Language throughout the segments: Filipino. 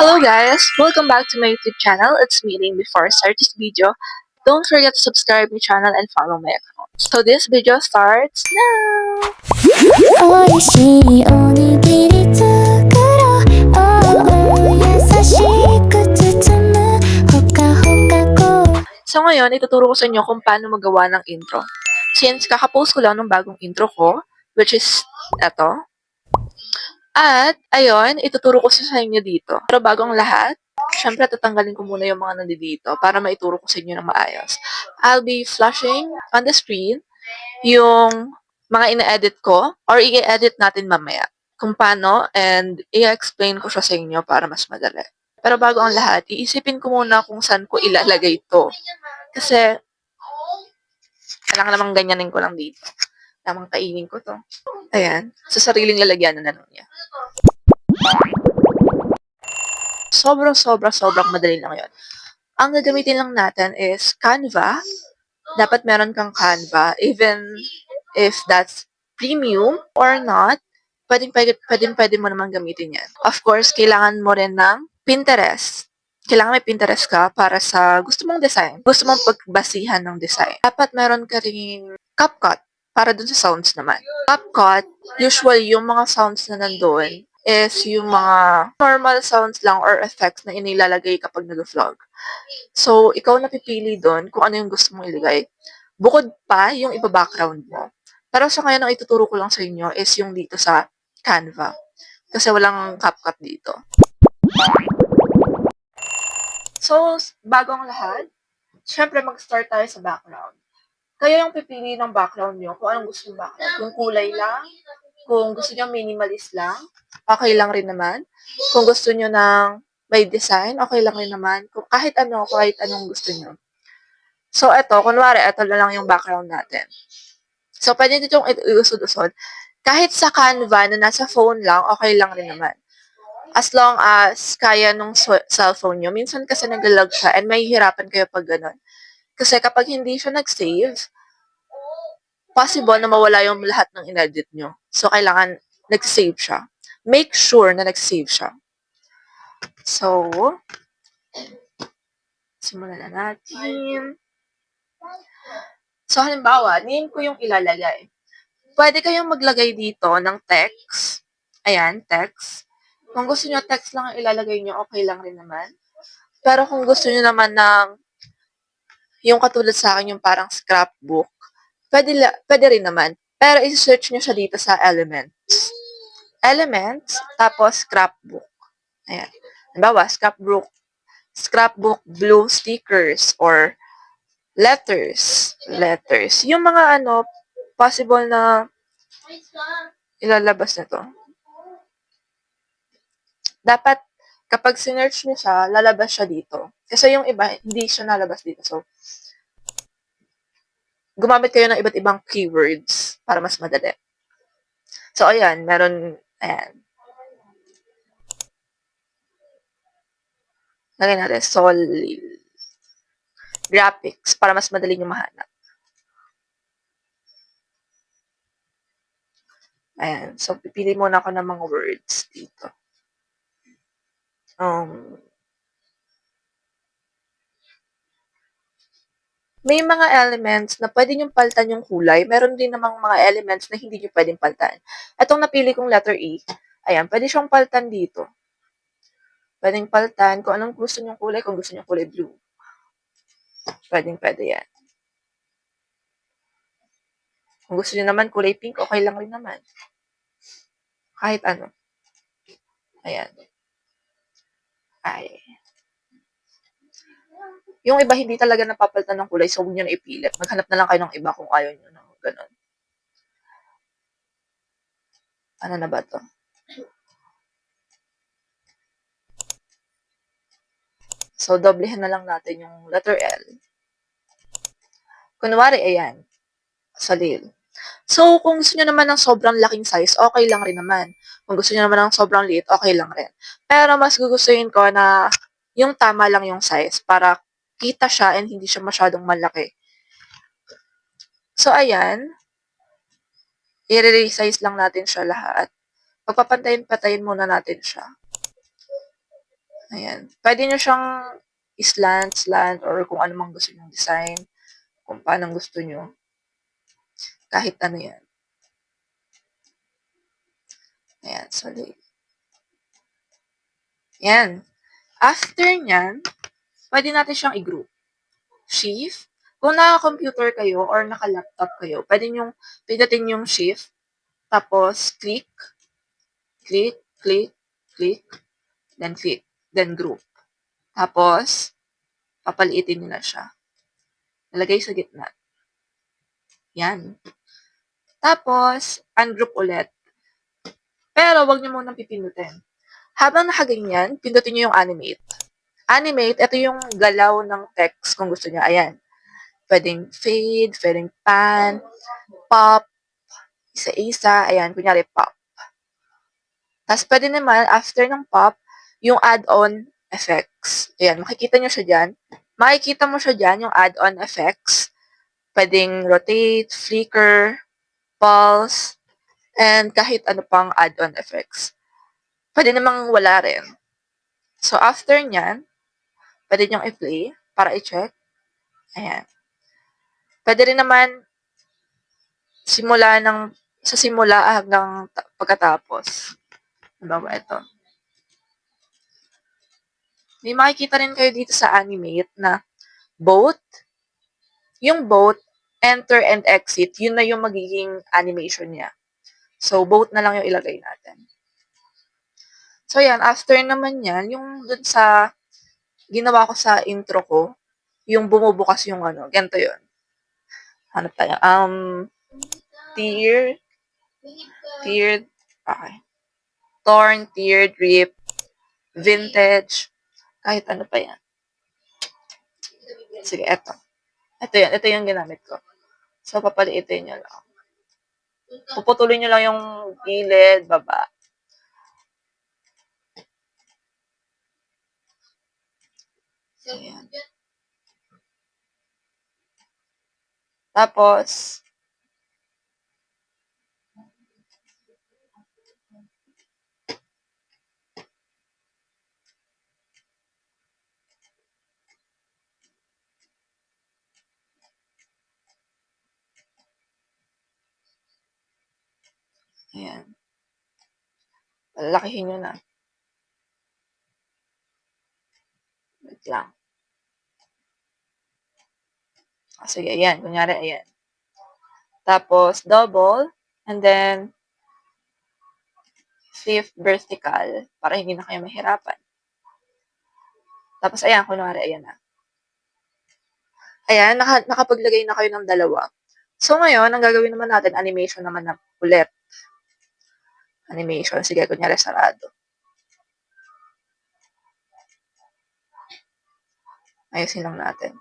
Hello guys! Welcome back to my YouTube channel. It's me, Elaine. Before I start this video, don't forget to subscribe my channel and follow my account. So this video starts now! 美味しいおにぎり作ろう優しく包むほかほかこ So ngayon, ituturo ko sa inyo kung paano magawa ng intro. Since kakapost ko lang ng bagong intro ko, which is eto. At, ayun, ituturo ko sa inyo dito. Pero bago ang lahat, syempre tatanggalin ko muna yung mga nandito para maituro ko sa inyo ng maayos. I'll be flashing on the screen yung mga ina-edit ko or i-edit natin mamaya kung paano and i-explain ko siya sa inyo para mas madali. Pero bago ang lahat, iisipin ko muna kung saan ko ilalagay ito. Kasi, kailangan namang ganyanin ko lang dito. Namang kainin ko to. Ayan. Sa sariling lalagyan na lang niya. Sobrang madali lang yun. Ang gagamitin lang natin is Canva. Dapat meron kang Canva. Even if that's premium or not, pwede mo naman gamitin yan. Of course, kailangan mo rin ng Pinterest. Kailangan may Pinterest ka para sa gusto mong design. Gusto mong pagbasihan ng design. Dapat meron ka ring CapCut para dun sa sounds naman. CapCut, usually yung mga sounds na nandun is yung mga normal sounds lang or effects na inilalagay kapag nag-vlog. So, ikaw napipili doon kung ano yung gusto mong ilagay. Bukod pa yung iba-background mo. Pero sa ngayon, ang ituturo ko lang sa inyo is yung dito sa Canva. Kasi walang CapCut dito. So, bago ang lahat, syempre mag-start tayo sa background. Kayo yung pipili ng background nyo kung anong gusto yung background. Kung kulay lang, kung gusto nyo minimalist lang, okay lang rin naman. Kung gusto nyo ng may design, okay lang rin naman. Kung kahit anong gusto nyo. So, kunwari, ito na lang yung background natin. So, pwede nyo itong iusod-usod. Kahit sa Canva na nasa phone lang, okay lang rin naman. As long as kaya nung cellphone nyo. Minsan kasi nag-lag siya and may hirapan kayo pag ganun. Kasi kapag hindi siya nag-save, possible na mawala yung lahat ng inedit nyo. So, kailangan nag-save siya. Make sure na nag-save siya. So, simulan na natin. So, halimbawa, name ko yung ilalagay. Pwede kayong maglagay dito ng text. Ayan, text. Kung gusto nyo text lang ang ilalagay nyo, okay lang rin naman. Pero kung gusto nyo naman ng yung katulad sa akin, yung parang scrapbook, pwede rin naman. Pero i-search nyo siya dito sa Elements. Elements, tapos scrapbook. Ayan. Halimbawa, scrapbook blue stickers or letters. Yung mga possible na ilalabas na to. Dapat, kapag sinearch nyo siya, lalabas siya dito. Kasi yung iba, hindi siya nalabas dito. So, gumamit kayo ng iba't ibang keywords para mas madali. So, ayan, ayan. Lagyan natin, solid graphics para mas madali nyo mahanap. Ayan. So, pipili muna ako ng mga words dito. May mga elements na pwede nyo palitan yung kulay. Meron din namang mga elements na hindi nyo pwedeng palitan. Itong napili kong letter E, ayan, pwede siyang palitan dito. Pwedeng palitan kung anong gusto nyong kulay, kung gusto nyong kulay blue. Pwede yan. Kung gusto nyo naman kulay pink, okay lang rin naman. Kahit ano. Ayan. Ay. Yung iba hindi talaga napapalitan ng kulay, so huwag nyo na ipilit. Maghanap na lang kayo ng iba kung ayaw nyo na ganun. Ano na ba to? So, doblehan na lang natin yung letter L. Kunwari, ayan. Solid. So, kung gusto nyo naman ng sobrang laking size, okay lang rin naman. Kung gusto nyo naman ng sobrang liit, okay lang rin. Pero mas gugustuhin ko na yung tama lang yung size para kita siya and hindi siya masyadong malaki. So, ayan. I-resize lang natin siya lahat. Pagpapantayin-patayin muna natin siya. Ayan. Pwede nyo siyang slant, or kung ano mang gusto nyong design. Kung paano gusto nyo. Kahit ano yan. Ayan. So, yan. After nyan, pwede natin siyang i-group. Shift. Kung naka-computer kayo or naka-laptop kayo, pwede nyong pindutin yung shift. Tapos, click, click, click, click, then click, then group. Tapos, papaliitin nyo na siya. Nalagay sa gitna. Yan. Tapos, ungroup ulit. Pero, wag nyo munang pipindutin. Habang nakaganyan, pindutin nyo yung animate. Animate, ito yung galaw ng text kung gusto nyo. Ayan. Pwedeng fade, pwedeng pan, pop, isa-isa. Ayan, kunyari pop. Tapos, pwede naman, after ng pop, yung add-on effects. Ayan, makikita nyo siya dyan. Makikita mo siya dyan, yung add-on effects. Pwedeng rotate, flicker, pulse, and kahit ano pang add-on effects. Pwede namang wala rin. So, after nyan, pwede nyong i-play para i-check. Ayan. Pwede rin naman sa simula hanggang pagkatapos. Diba ba ito? May makikita rin kayo dito sa animate na both, yung both, enter and exit, yun na yung magiging animation niya. So, both na lang yung ilagay natin. So, yan. After naman yan, yung dun sa ginawa ko sa intro ko, yung bumubukas yung ano, ganito yun. Hanap tayo. Tiered, okay. Torn, tiered, rip, vintage, kahit ano pa yan. Sige, eto. Ito yan. Ito yung ginamit ko. So, papaliitin nyo lang. Puputulin nyo lang yung gilid, baba. Ayan. Tapos, ayan. Lalakihin nyo na. Wait lang. Sige, ayan. Kunyari, ayan. Tapos, double. And then, shift vertical para hindi na kayo mahirapan. Tapos, ayan. Kunwari, ayan na. Ayan. Nakapaglagay na kayo ng dalawa. So, ngayon, ang gagawin naman natin, animation naman na ulit. Animation. Sige, kunyari, sarado. Ayusin lang natin.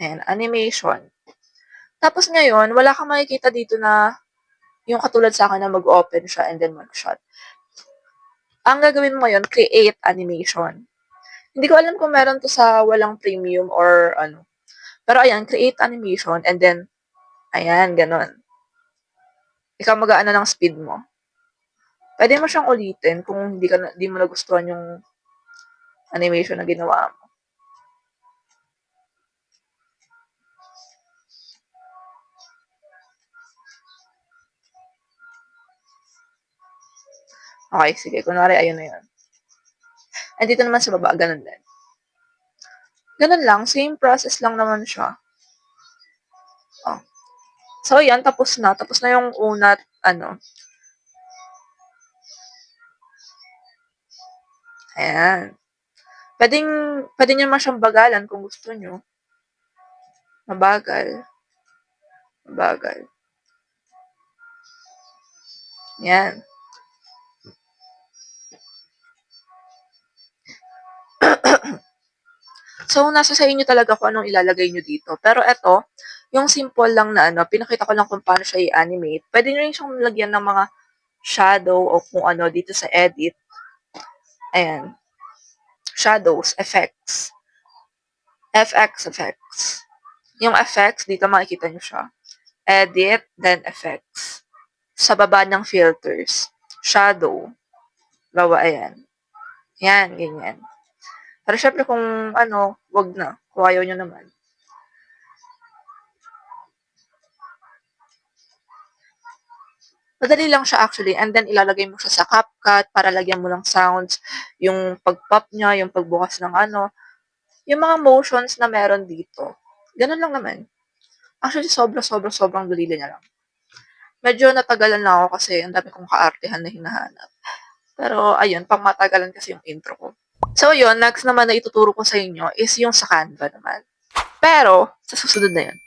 Ayan, animation. Tapos ngayon, wala kang makikita dito na yung katulad sa akin na mag-open siya and then mag-shut. Ang gagawin mo ngayon, create animation. Hindi ko alam kung meron to sa walang premium or ano. Pero ayan, create animation and then, ayan, ganun. Ikaw mag-aano ng speed mo. Pwede mo siyang ulitin kung hindi mo nagustuhan yung animation na ginawa mo. Okay, sige. Kunwari, ayun na yun. And dito naman sa baba, ganun din. Ganun lang. Same process lang naman siya. Oh. So, yan. Tapos na. Tapos na yung una, ano. Ayan. Pwede nyo naman siyang bagalan kung gusto nyo. Mabagal. Mabagal. Yan. So, nasa sa inyo talaga kung anong ilalagay nyo dito. Pero eto, yung simple lang na ano, pinakita ko lang kung paano siya i-animate. Pwede nyo rin siyang lagyan ng mga shadow o kung ano dito sa edit. Ayan. Shadows, effects. FX effects. Yung effects, dito makikita nyo siya. Edit, then effects. Sa baba ng filters. Shadow. Bawa, ayan. Yan, ganyan. Pero syempre kung ano, wag na. Kung ayaw nyo naman. Madali lang siya actually and then ilalagay mo siya sa CapCut para lagyan mo ng sounds, yung pag-pop niya, yung pagbukas ng ano, yung mga motions na meron dito. Ganun lang naman. Actually, sobrang dali niya lang. Medyo natagalan na ako kasi ang dami kong kaartehan na hinahanap. Pero ayun, pang matagalan kasi yung intro ko. So yun, next naman na ituturo ko sa inyo is yung sa Canva naman. Pero, sa susunod na yun.